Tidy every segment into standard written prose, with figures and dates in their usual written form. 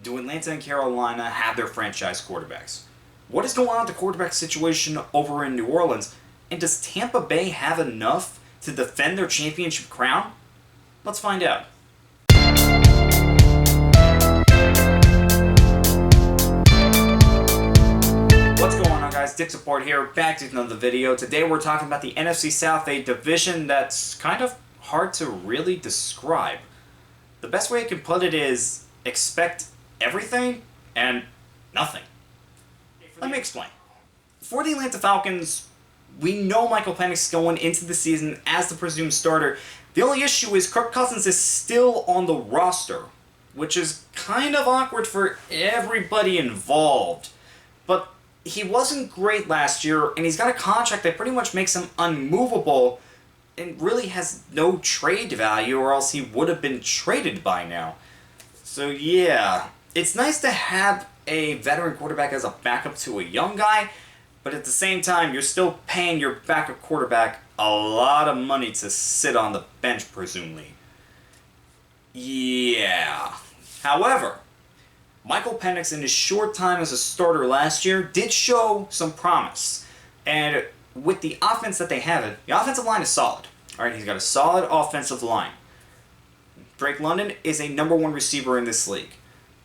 do Atlanta and Carolina have their franchise quarterbacks? What is going on with the quarterback situation over in New Orleans? And does Tampa Bay have enough to defend their championship crown? Let's find out. What's going on, guys? Dick Support here, back to another video. Today we're talking about the NFC South, a division that's kind of hard to really describe. The best way I can put it is expect everything and nothing. Let me explain. For the Atlanta Falcons, we know Michael Penix is going into the season as the presumed starter. The only issue is Kirk Cousins is still on the roster, which is kind of awkward for everybody involved. But he wasn't great last year, and he's got a contract that pretty much makes him unmovable and really has no trade value, or else he would have been traded by now. So yeah, it's nice to have a veteran quarterback as a backup to a young guy, but at the same time, you're still paying your backup quarterback a lot of money to sit on the bench, presumably. Yeah. However, Michael Penix, in his short time as a starter last year, did show some promise. And with the offense that they have, the offensive line is solid. Alright, he's got a solid offensive line. Drake London is a #1 receiver in this league.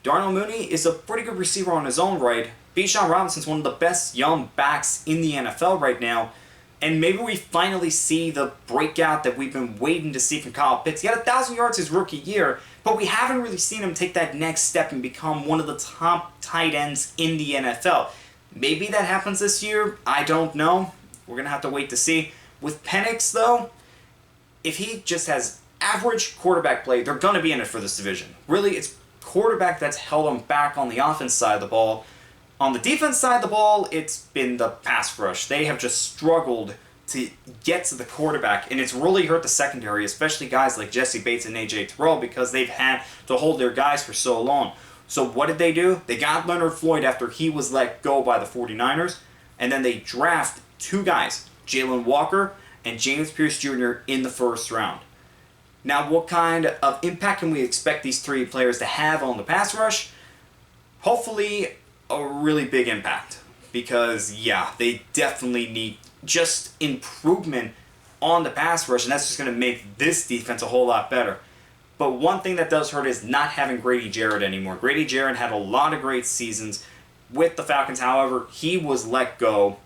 Darnell Mooney is a pretty good receiver on his own right. Bijan Robinson's one of the best young backs in the NFL right now. And maybe we finally see the breakout that we've been waiting to see from Kyle Pitts. He had 1,000 yards his rookie year, but we haven't really seen him take that next step and become one of the top tight ends in the NFL. Maybe that happens this year. I don't know. We're going to have to wait to see. With Penix, though, if he just has average quarterback play, they're going to be in it for this division. Really, it's quarterback that's held them back on the offense side of the ball. On the defense side of the ball, it's been the pass rush. They have just struggled to get to the quarterback, and it's really hurt the secondary, especially guys like Jesse Bates and A.J. Terrell, because they've had to hold their guys for so long. So what did they do? They got Leonard Floyd after he was let go by the 49ers, and then they draft two guys, Jalen Walker and James Pierce Jr. in the first round. Now, what kind of impact can we expect these three players to have on the pass rush? Hopefully, a really big impact. Because, yeah, they definitely need just improvement on the pass rush, and that's just going to make this defense a whole lot better. But one thing that does hurt is not having Grady Jarrett anymore. Grady Jarrett had a lot of great seasons with the Falcons. However, he was let go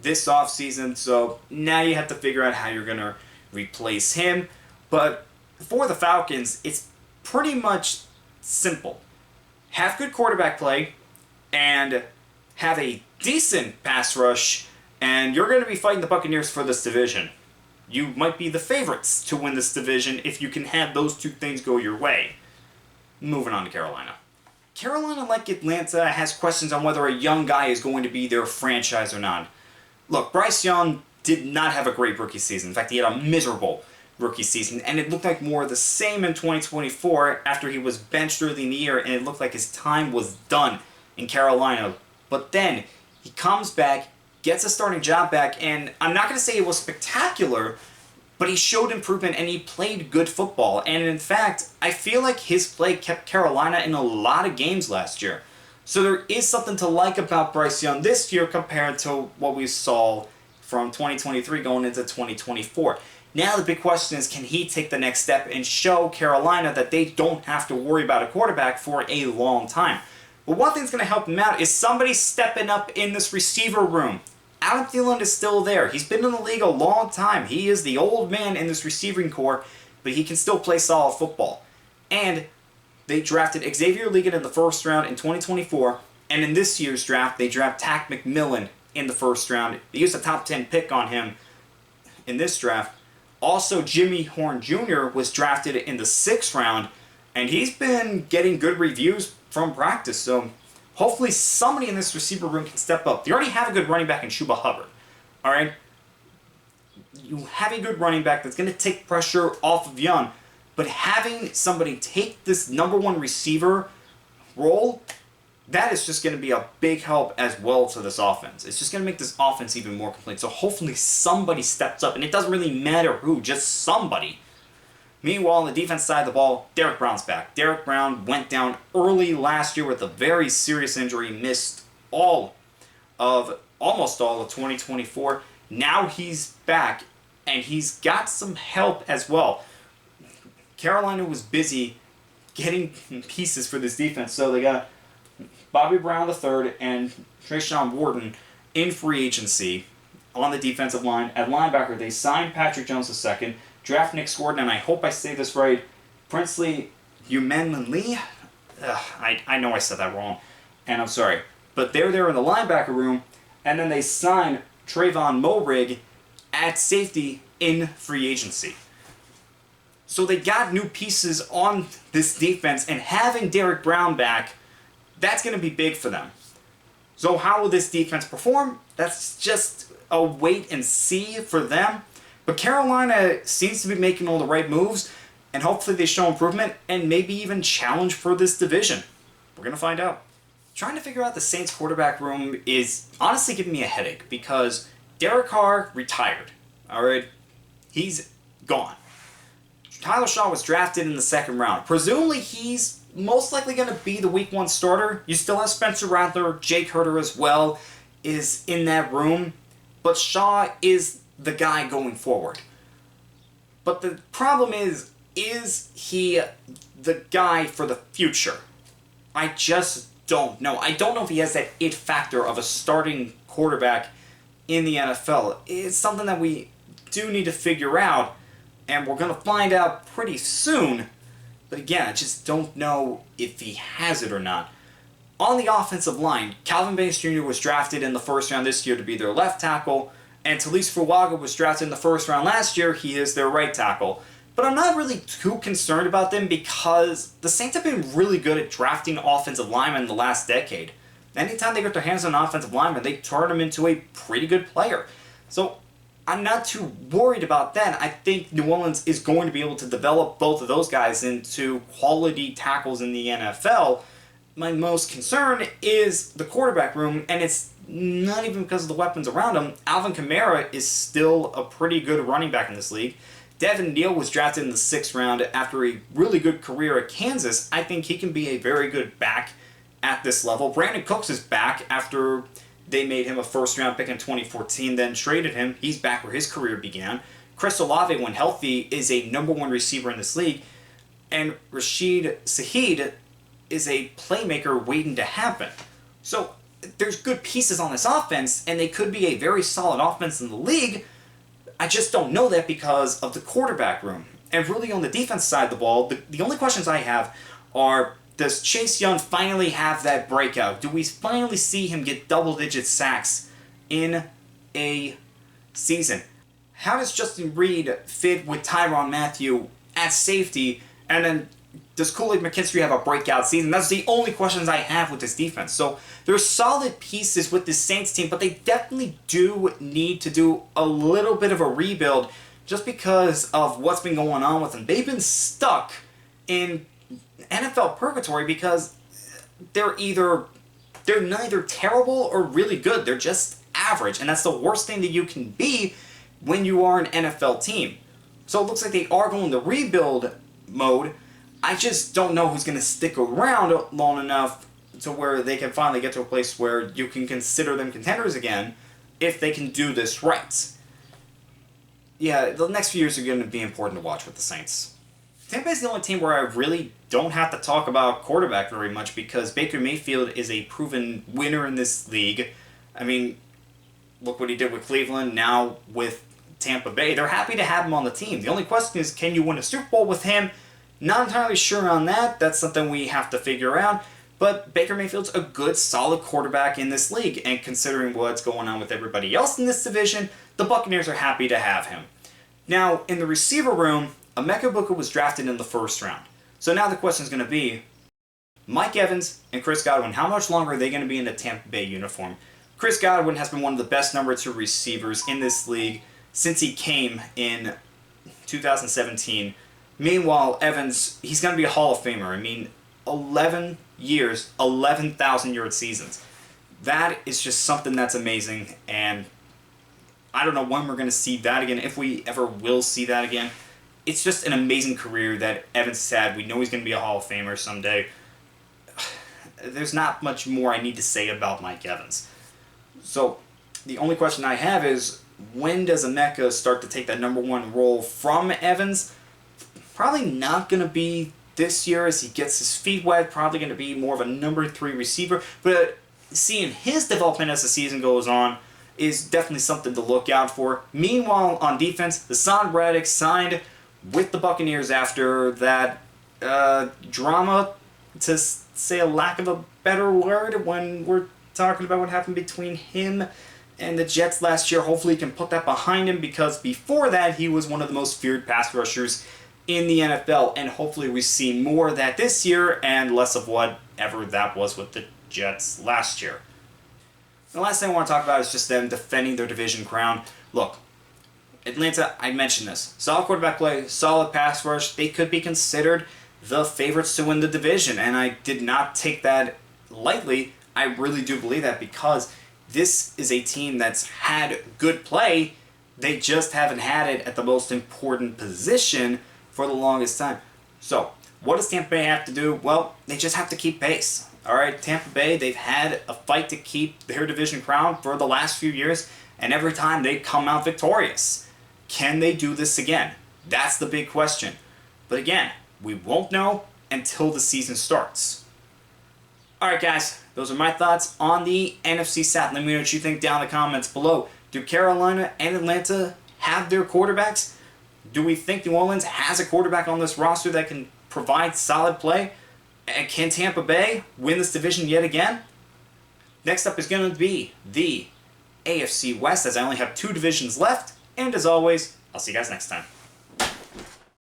this offseason, so now you have to figure out how you're going to replace him. But for the Falcons, it's pretty much simple. Have good quarterback play and have a decent pass rush, and you're going to be fighting the Buccaneers for this division. You might be the favorites to win this division if you can have those two things go your way. Moving on to Carolina. Carolina, like Atlanta, has questions on whether a young guy is going to be their franchise or not. Look, Bryce Young did not have a great rookie season. In fact, he had a miserable rookie season, and it looked like more of the same in 2024 after he was benched early in the year, and it looked like his time was done in Carolina. But then he comes back, gets a starting job back, and I'm not going to say it was spectacular, but he showed improvement and he played good football. And in fact, I feel like his play kept Carolina in a lot of games last year. So there is something to like about Bryce Young this year compared to what we saw from 2023 going into 2024. Now the big question is, can he take the next step and show Carolina that they don't have to worry about a quarterback for a long time? But one thing that's going to help him out is somebody stepping up in this receiver room. Adam Thielen is still there. He's been in the league a long time. He is the old man in this receiving core, but he can still play solid football. And they drafted Xavier Leggett in the first round in 2024, and in this year's draft, they draft Tack McMillan in the first round. They used a top 10 pick on him in this draft. Also, Jimmy Horn Jr. was drafted in the 6th round, and he's been getting good reviews from practice. So hopefully somebody in this receiver room can step up. They already have a good running back in Chuba Hubbard. All right? You have a good running back that's going to take pressure off of Young, but having somebody take this #1 receiver role, that is just going to be a big help as well to this offense. It's just going to make this offense even more complete. So hopefully somebody steps up, and it doesn't really matter who, just somebody. Meanwhile, on the defense side of the ball, Derrick Brown's back. Derrick Brown went down early last year with a very serious injury, missed almost all of 2024. Now he's back, and he's got some help as well. Carolina was busy getting pieces for this defense, so they got Bobby Brown III and Trayshawn Wharton in free agency on the defensive line. At linebacker, they signed Patrick Jones II, draft Nick Gordon, and I hope I say this right, Princely Umenli. I know I said that wrong, and I'm sorry. But they're there in the linebacker room, and then they signed Trayvon Moehrig at safety in free agency. So they got new pieces on this defense, and having Derrick Brown back, that's going to be big for them. So how will this defense perform? That's just a wait and see for them. But Carolina seems to be making all the right moves, and hopefully they show improvement and maybe even challenge for this division. We're going to find out. Trying to figure out the Saints quarterback room is honestly giving me a headache because Derek Carr retired. All right? He's gone. Tyler Shaw was drafted in the second round. Presumably he's most likely going to be the week 1 starter. You still have Spencer Rattler, Jake Herter as well is in that room. But Shaw is the guy going forward. But the problem is he the guy for the future? I just don't know. I don't know if he has that it factor of a starting quarterback in the NFL. It's something that we do need to figure out, and we're going to find out pretty soon. But again, I just don't know if he has it or not. On the offensive line, Calvin Banks Jr. was drafted in the first round this year to be their left tackle, and Talise Fuaga was drafted in the first round last year. He is their right tackle. But I'm not really too concerned about them because the Saints have been really good at drafting offensive linemen in the last decade. Anytime they get their hands on an offensive lineman, they turn him into a pretty good player. So I'm not too worried about that. I think New Orleans is going to be able to develop both of those guys into quality tackles in the NFL. My most concern is the quarterback room, and it's not even because of the weapons around him. Alvin Kamara is still a pretty good running back in this league. Devin Neal was drafted in the 6th round after a really good career at Kansas. I think he can be a very good back at this level. Brandon Cooks is back after they made him a first-round pick in 2014, then traded him. He's back where his career began. Chris Olave, when healthy, is a number 1 receiver in this league. And Rashid Shaheed is a playmaker waiting to happen. So there's good pieces on this offense, and they could be a very solid offense in the league. I just don't know that because of the quarterback room. And really on the defense side of the ball, the only questions I have are, does Chase Young finally have that breakout? Do we finally see him get double-digit sacks in a season? How does Justin Reed fit with Tyrann Mathieu at safety? And then does Kool-Aid McKinstry have a breakout season? That's the only questions I have with this defense. So there's solid pieces with this Saints team, but they definitely do need to do a little bit of a rebuild just because of what's been going on with them. They've been stuck in NFL purgatory because they're neither terrible or really good. They're just average, and that's the worst thing that you can be when you are an NFL team. So it looks like they are going the rebuild mode. I just don't know who's going to stick around long enough to where they can finally get to a place where you can consider them contenders again if they can do this right. Yeah, the next few years are going to be important to watch with the Saints. Tampa is the only team where I really don't have to talk about quarterback very much because Baker Mayfield is a proven winner in this league. I mean, look what he did with Cleveland, now with Tampa Bay. They're happy to have him on the team. The only question is, can you win a Super Bowl with him? Not entirely sure on that. That's something we have to figure out. But Baker Mayfield's a good, solid quarterback in this league, and considering what's going on with everybody else in this division, the Buccaneers are happy to have him. Now, in the receiver room, Emeka Buka was drafted in the 1st round. So now the question is going to be, Mike Evans and Chris Godwin, how much longer are they going to be in the Tampa Bay uniform? Chris Godwin has been one of the best number 2 receivers in this league since he came in 2017. Meanwhile, Evans, he's going to be a Hall of Famer. I mean, 11 years, 11,000-yard seasons. That is just something that's amazing, and I don't know when we're going to see that again, if we ever will see that again. it's just an amazing career that Evans has had. We know he's going to be a Hall of Famer someday. There's not much more I need to say about Mike Evans. So the only question I have is, when does Emeka start to take that number one role from Evans? Probably not going to be this year as he gets his feet wet. Probably going to be more of a number 3 receiver. But seeing his development as the season goes on is definitely something to look out for. Meanwhile, on defense, Hassan Reddick signed with the Buccaneers after that drama, to say a lack of a better word, when we're talking about what happened between him and the Jets last year. Hopefully he can put that behind him, because before that he was one of the most feared pass rushers in the NFL, and hopefully we see more of that this year and less of whatever that was with the Jets last year. The last thing I want to talk about is just them defending their division crown. Look, Atlanta, I mentioned this. Solid quarterback play, solid pass rush. They could be considered the favorites to win the division, and I did not take that lightly. I really do believe that, because this is a team that's had good play. They just haven't had it at the most important position for the longest time. So, what does Tampa Bay have to do? Well, they just have to keep pace. Alright, Tampa Bay, they've had a fight to keep their division crown for the last few years, and every time they come out victorious. Can they do this again? That's the big question. But again, we won't know until the season starts. Alright guys, those are my thoughts on the NFC South. Let me know what you think down in the comments below. Do Carolina and Atlanta have their quarterbacks? Do we think New Orleans has a quarterback on this roster that can provide solid play? And can Tampa Bay win this division yet again? Next up is going to be the AFC West, as I only have 2 divisions left. And as always, I'll see you guys next time.